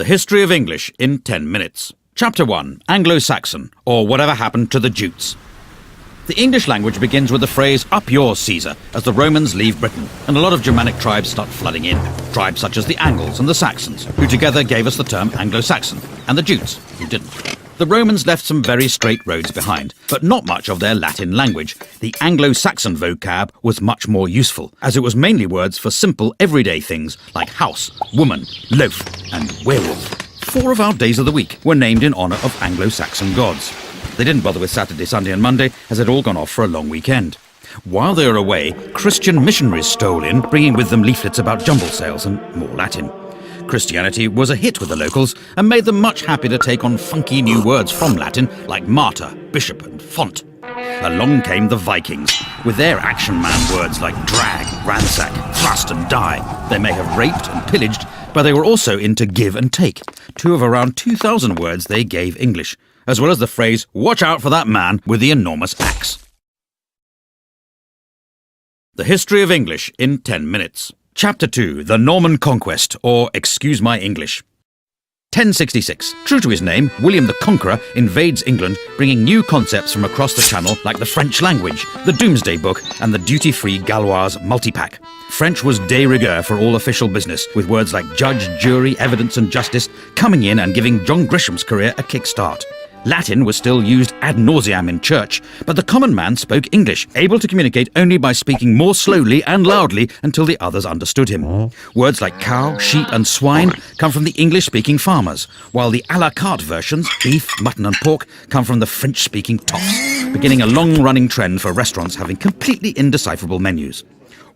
The History of English in 10 minutes. Chapter 1. Anglo-Saxon, or Whatever Happened to the Jutes. The English language begins with the phrase, "Up yours, Caesar," as the Romans leave Britain, and a lot of Germanic tribes start flooding in. Tribes such as the Angles and the Saxons, who together gave us the term Anglo-Saxon, and the Jutes, who didn't. The Romans left some very straight roads behind, but not much of their Latin language. The Anglo-Saxon vocab was much more useful, as it was mainly words for simple, everyday things like house, woman, loaf, and werewolf. 4 of our days of the week were named in honour of Anglo-Saxon gods. They didn't bother with Saturday, Sunday and Monday, as they'd all gone off for a long weekend. While they were away, Christian missionaries stole in, bringing with them leaflets about jumble sales and more Latin. Christianity was a hit with the locals and made them much happy to take on funky new words from Latin like martyr, bishop and font. Along came the Vikings, with their action man words like drag, ransack, thrust and die. They may have raped and pillaged, but they were also into give and take, 2 of around 2,000 words they gave English, as well as the phrase, "Watch out for that man with the enormous axe." The History of English in 10 minutes. Chapter 2. The Norman Conquest, or Excuse My English. 1066. True to his name, William the Conqueror invades England, bringing new concepts from across the Channel like the French language, the Doomsday Book, and the duty-free Gauloise multipack. French was de rigueur for all official business, with words like judge, jury, evidence and justice coming in and giving John Grisham's career a kick-start. Latin was still used ad nauseam in church, but the common man spoke English, able to communicate only by speaking more slowly and loudly until the others understood him. Words like cow, sheep and swine come from the English-speaking farmers, while the à la carte versions, beef, mutton and pork, come from the French-speaking toffs, beginning a long-running trend for restaurants having completely indecipherable menus.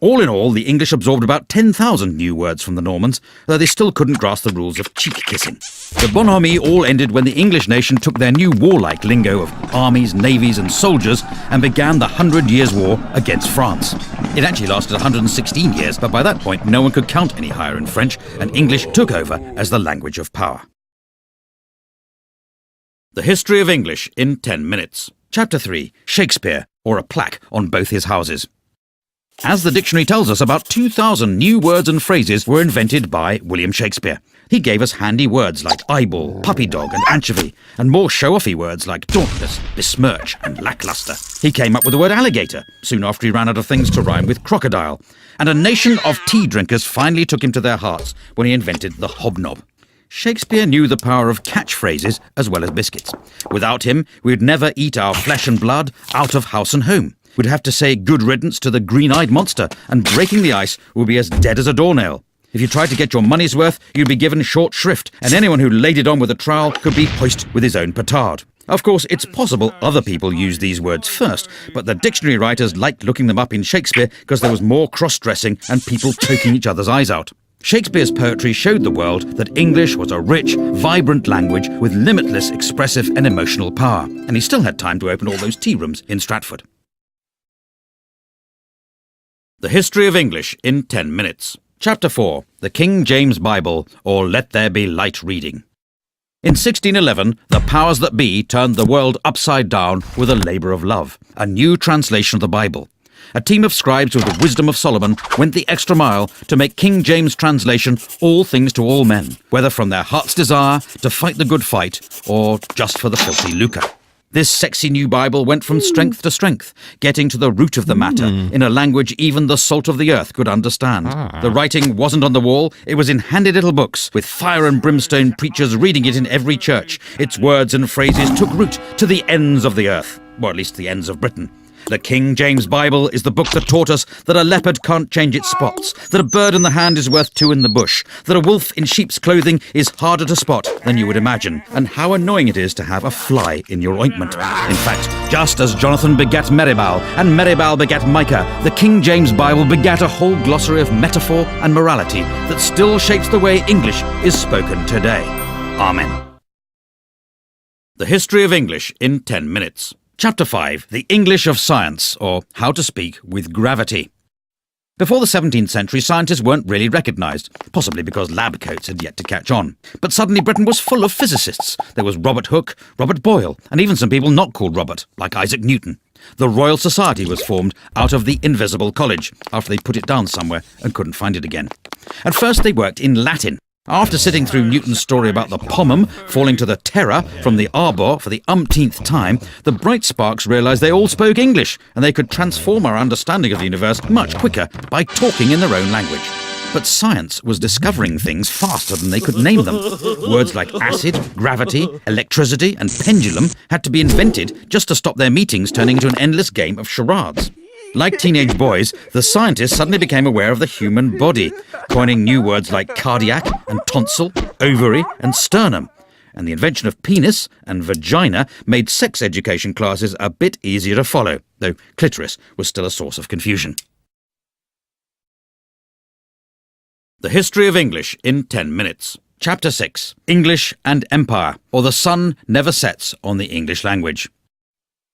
All in all, the English absorbed about 10,000 new words from the Normans, though they still couldn't grasp the rules of cheek-kissing. The bonhomie all ended when the English nation took their new warlike lingo of armies, navies and soldiers and began the 100 Years' War against France. It actually lasted 116 years, but by that point no one could count any higher in French, and English took over as the language of power. The History of English in 10 minutes. Chapter 3. Shakespeare, or a plaque on both his houses. As the dictionary tells us, about 2,000 new words and phrases were invented by William Shakespeare. He gave us handy words like eyeball, puppy dog and anchovy, and more show-offy words like dauntless, besmirch and lackluster. He came up with the word alligator, soon after he ran out of things to rhyme with crocodile. And a nation of tea drinkers finally took him to their hearts when he invented the hobnob. Shakespeare knew the power of catchphrases as well as biscuits. Without him, we'd never eat our flesh and blood out of house and home. We'd have to say good riddance to the green-eyed monster, and breaking the ice would be as dead as a doornail. If you tried to get your money's worth, you'd be given short shrift, and anyone who laid it on with a trowel could be hoisted with his own petard. Of course, it's possible other people used these words first, but the dictionary writers liked looking them up in Shakespeare because there was more cross-dressing and people poking each other's eyes out. Shakespeare's poetry showed the world that English was a rich, vibrant language with limitless expressive and emotional power, and he still had time to open all those tea rooms in Stratford. The History of English in 10 minutes. Chapter 4. The King James Bible, or Let There Be Light Reading. In 1611, the powers that be turned the world upside down with a labour of love, a new translation of the Bible. A team of scribes with the wisdom of Solomon went the extra mile to make King James' translation all things to all men, whether from their heart's desire to fight the good fight or just for the filthy lucre. This sexy new Bible went from strength to strength, getting to the root of the matter in a language even the salt of the earth could understand. The writing wasn't on the wall, it was in handy little books, with fire and brimstone preachers reading it in every church. Its words and phrases took root to the ends of the earth, or at least the ends of Britain. The King James Bible is the book that taught us that a leopard can't change its spots, that a bird in the hand is worth 2 in the bush, that a wolf in sheep's clothing is harder to spot than you would imagine, and how annoying it is to have a fly in your ointment. In fact, just as Jonathan begat Meribal, and Meribal begat Micah, the King James Bible begat a whole glossary of metaphor and morality that still shapes the way English is spoken today. Amen. The History of English in 10 minutes. Chapter 5. The English of Science, or How to Speak with Gravity. Before the 17th century, scientists weren't really recognised, possibly because lab coats had yet to catch on. But suddenly Britain was full of physicists. There was Robert Hooke, Robert Boyle, and even some people not called Robert, like Isaac Newton. The Royal Society was formed out of the Invisible College, after they put it down somewhere and couldn't find it again. At first they worked in Latin. After sitting through Newton's story about the pomum falling to the terra from the arbor for the umpteenth time, the bright sparks realised they all spoke English, and they could transform our understanding of the universe much quicker by talking in their own language. But science was discovering things faster than they could name them. Words like acid, gravity, electricity, and pendulum had to be invented just to stop their meetings turning into an endless game of charades. Like teenage boys, the scientists suddenly became aware of the human body, coining new words like cardiac and tonsil, ovary and sternum. And the invention of penis and vagina made sex education classes a bit easier to follow, though clitoris was still a source of confusion. The History of English in 10 minutes. Chapter 6. English and Empire, or the sun never sets on the English language.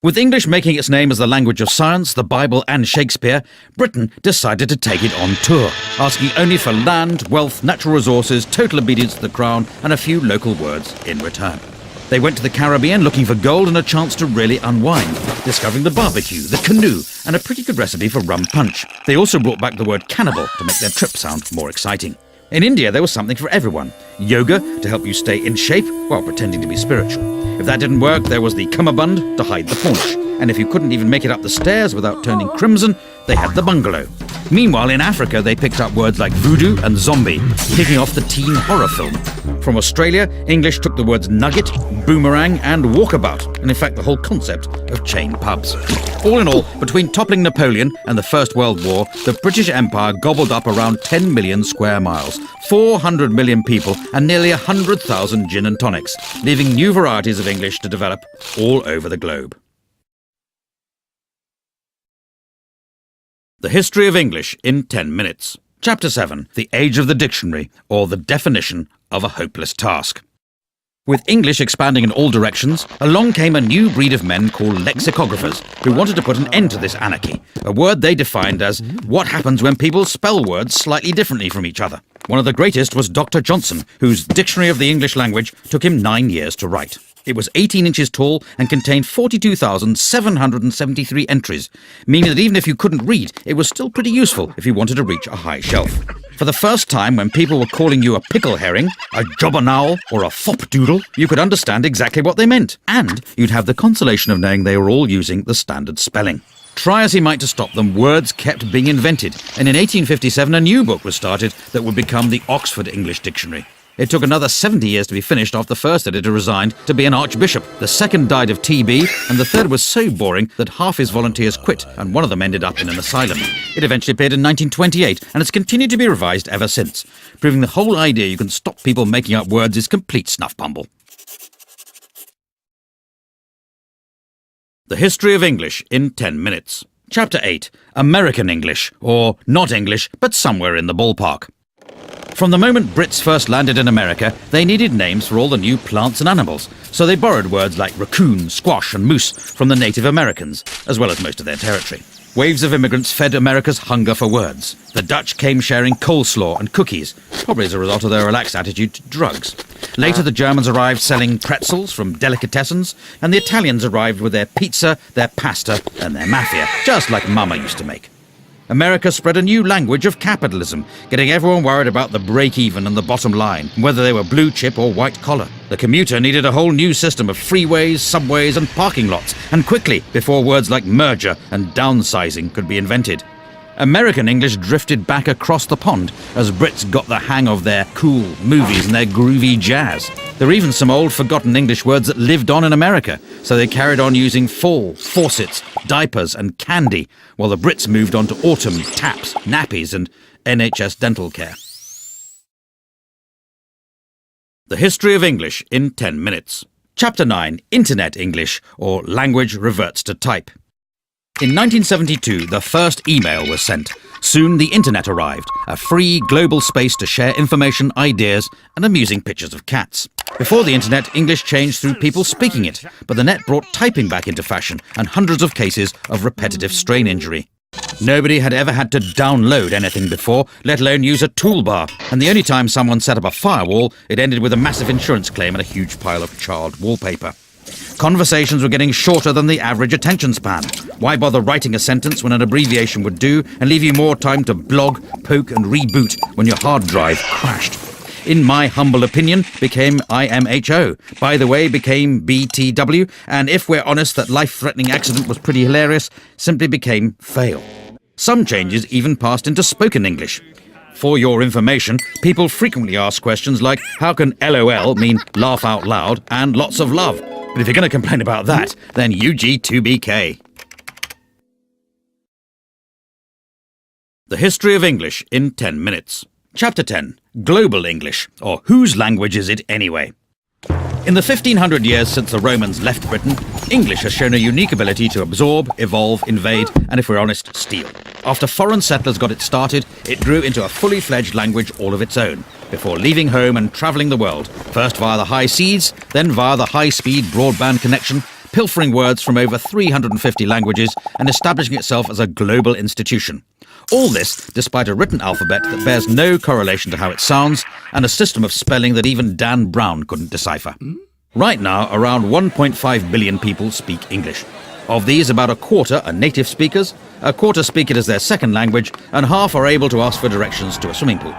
With English making its name as the language of science, the Bible and Shakespeare, Britain decided to take it on tour, asking only for land, wealth, natural resources, total obedience to the crown, and a few local words in return. They went to the Caribbean looking for gold and a chance to really unwind, discovering the barbecue, the canoe, and a pretty good recipe for rum punch. They also brought back the word cannibal to make their trip sound more exciting. In India, there was something for everyone. Yoga to help you stay in shape while pretending to be spiritual. If that didn't work, there was the cummerbund to hide the paunch. And if you couldn't even make it up the stairs without turning crimson, they had the bungalow. Meanwhile, in Africa, they picked up words like voodoo and zombie, kicking off the teen horror film. From Australia, English took the words nugget, boomerang, and walkabout, and in fact the whole concept of chain pubs. All in all, between toppling Napoleon and the First World War, the British Empire gobbled up around 10 million square miles, 400 million people, and nearly 100,000 gin and tonics, leaving new varieties of English to develop all over the globe. The History of English in 10 minutes. Chapter 7. The Age of the Dictionary, or the Definition of a Hopeless Task. With English expanding in all directions, along came a new breed of men called lexicographers, who wanted to put an end to this anarchy, a word they defined as what happens when people spell words slightly differently from each other. One of the greatest was Dr. Johnson, whose Dictionary of the English Language took him 9 years to write. It was 18 inches tall and contained 42,773 entries, meaning that even if you couldn't read, it was still pretty useful if you wanted to reach a high shelf. For the first time, when people were calling you a pickle herring, a jobbernowl, or a fopdoodle, you could understand exactly what they meant, and you'd have the consolation of knowing they were all using the standard spelling. Try as he might to stop them, words kept being invented, and in 1857 a new book was started that would become the Oxford English Dictionary. It took another 70 years to be finished after the first editor resigned to be an archbishop. The second died of TB, and the third was so boring that half his volunteers quit, and one of them ended up in an asylum. It eventually appeared in 1928, and it's continued to be revised ever since, proving the whole idea you can stop people making up words is complete snuff bumble. The History of English in 10 minutes. Chapter 8. American English, or not English, but somewhere in the ballpark. From the moment Brits first landed in America, they needed names for all the new plants and animals, so they borrowed words like raccoon, squash and moose from the Native Americans, as well as most of their territory. Waves of immigrants fed America's hunger for words. The Dutch came sharing coleslaw and cookies, probably as a result of their relaxed attitude to drugs. Later, the Germans arrived selling pretzels from delicatessens, and the Italians arrived with their pizza, their pasta, and their mafia, just like Mama used to make. America spread a new language of capitalism, getting everyone worried about the break-even and the bottom line, whether they were blue chip or white collar. The commuter needed a whole new system of freeways, subways and parking lots, and quickly, before words like merger and downsizing could be invented. American English drifted back across the pond as Brits got the hang of their cool movies and their groovy jazz. There were even some old forgotten English words that lived on in America, so they carried on using fall, faucets, diapers and candy, while the Brits moved on to autumn, taps, nappies and NHS dental care. The History of English in 10 minutes. Chapter 9. Internet English, or language reverts to type. In 1972, the first email was sent. Soon the internet arrived, a free global space to share information, ideas, and amusing pictures of cats. Before the internet, English changed through people speaking it, but the net brought typing back into fashion and hundreds of cases of repetitive strain injury. Nobody had ever had to download anything before, let alone use a toolbar, and the only time someone set up a firewall, it ended with a massive insurance claim and a huge pile of charred wallpaper. Conversations were getting shorter than the average attention span. Why bother writing a sentence when an abbreviation would do and leave you more time to blog, poke and reboot when your hard drive crashed? in my humble opinion, became IMHO. By the way, became BTW, and if we're honest that life-threatening accident was pretty hilarious, simply became fail. Some changes even passed into spoken English. For your information, people frequently ask questions like, how can LOL mean laugh out loud and lots of love? But if you're going to complain about that, then UG2BK. The History of English in 10 minutes. Chapter 10. Global English, or whose language is it anyway? In the 1500 years since the Romans left Britain, English has shown a unique ability to absorb, evolve, invade, and if we're honest, steal. After foreign settlers got it started, it grew into a fully fledged language all of its own, before leaving home and travelling the world, first via the high seas, then via the high-speed broadband connection, pilfering words from over 350 languages and establishing itself as a global institution. All this despite a written alphabet that bears no correlation to how it sounds and a system of spelling that even Dan Brown couldn't decipher. Right now, around 1.5 billion people speak English. Of these, about a quarter are native speakers, a quarter speak it as their second language, and half are able to ask for directions to a swimming pool.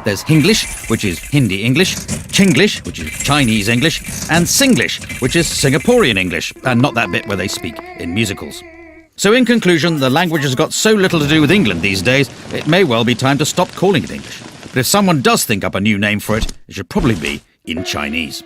There's Hinglish, which is Hindi English, Chinglish, which is Chinese English, and Singlish, which is Singaporean English, and not that bit where they speak in musicals. So in conclusion, the language has got so little to do with England these days, it may well be time to stop calling it English. But if someone does think up a new name for it, it should probably be in Chinese.